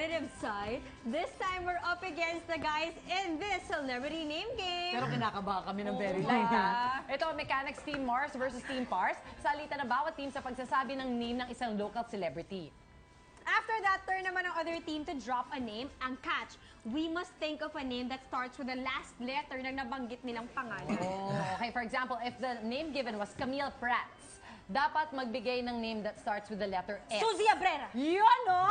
competitive side. This time, we're up against the guys in this celebrity name game. Pero kinakabahan kami ng very light, ha? Ito, Mechanics Team Mars versus Team Pars. Salitan ng bawat team sa pagsasabi ng name ng isang local celebrity. After that, turn naman ang other team to drop a name. Ang catch, we must think of a name that starts with the last letter na nabanggit nilang pangalan. Oh, okay, for example, if the name given was Camille Prats, dapat magbigay ng name that starts with the letter S. Suzy Abrera. Yun, no?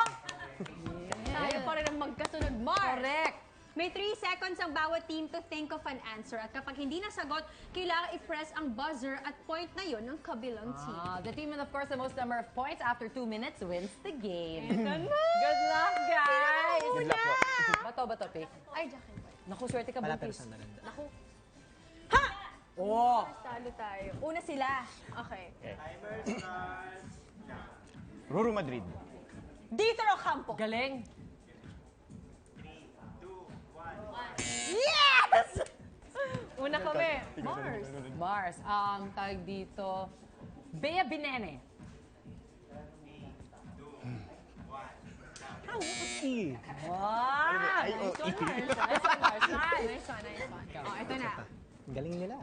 Tayo pa rin ang magkasunod, Mars. Correct. May 3 seconds ang bawat team to think of an answer. At kapag hindi nasagot, kailangan i-press ang buzzer at point na yun ng kabilang team. The team with, of course, the most number of points after 2 minutes wins the game. Ito na! Good luck, guys! Good luck po. Bato, pick. Ay, Jackie. Naku, swerte ka, Wala Buntis. pero sa maganda. Naku, Oh! talo tayo. Una sila. Okay. Ruru Madrid. Dito Ocampo. Galing. Yes! Una kami. Mars. Mars. Tawag dito. Bea Binene. Wow! Ay, Nice oh, one, Mars. Nice one, Mars. Nice. Nice one, nice one. Oh, ito na. Ang galing nila.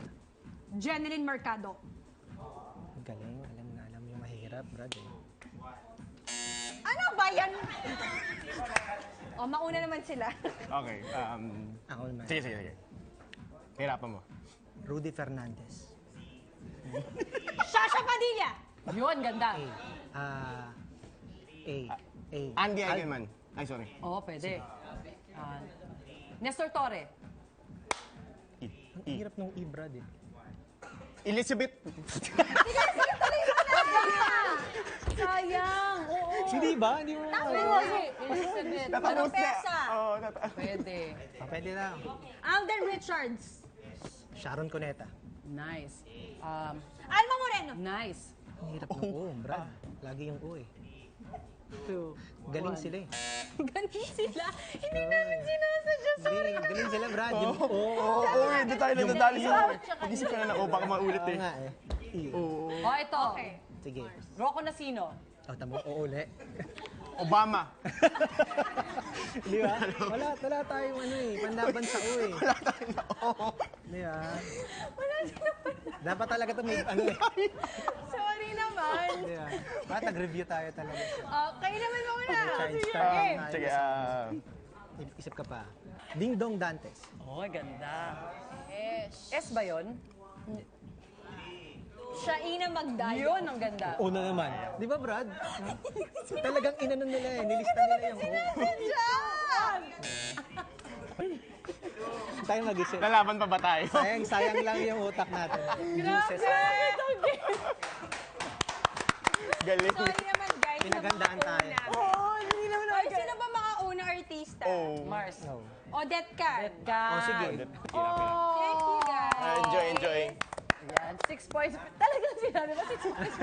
Jeneline Mercado. Ang galing. Alam yung mahirap, Brad. Eh. Ano ba yan? Oh, mauna naman sila. Okay. Ako naman. Sige. Hirapan mo. Rudy Fernandez. Shasha Padilla. Yun, ganda. Andy Egelman. Ay, sorry. Oo, pwede. Nestor Torre. Ang hirap nung Brad eh. Elizabeth. Sayang. Oo. Hindi ba? Hindi mo Elizabeth. Tatapos na. Pesa. Oo, Pwede. Pwede lang. Alden Richards. Sharon Cuneta. Nice. Alma Moreno. Nice. Ang hirap ng O, Brad. Lagi yung O eh. Galing sila eh. Galing sila. Hindi namin sinasadya. Sorry. Galing sila, Brad. Yung O. Oo, hindi tayo nadadali sa... Mag-isip ka na na, baka maulit Oo eh. nga eh. Oh, ito. Okay. Sige. Rocco Nasino. Tamo, O uli. Obama. Di ba? Wala tayong ano eh. Panlaban sa O eh. Wala tayo na O. Di ba? Dapat talaga ito may ano eh. Sorry naman. Di ba? Bakit nag-review tayo talaga? Kayo naman muna. Charge Sige. time. Sige, Isip ka pa. Ding Dong Dantes. Oh, ganda. Yes. S ba yun? Shaina Magdayo. Yun, ang ganda. Una naman. Di ba, Brad? Talagang inanon nila eh. Nilista nila yung O. Diyan! Tayo mag-isip. lalaban pa ba tayo? Sayang lang yung utak natin. Jesus. Galing. Sorry naman, guys. Pinagandaan tayo. Hindi naman sino ba mga artista? Oh. Mars. No. Odette Can. Ka. Oh, sige. Thank you, guys. Enjoy. Yan, 6 points. Talagang sinabi mo, 6 points.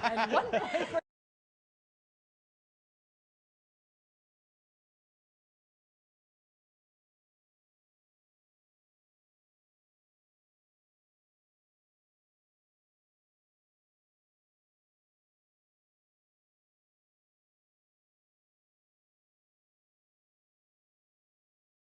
And 1 point for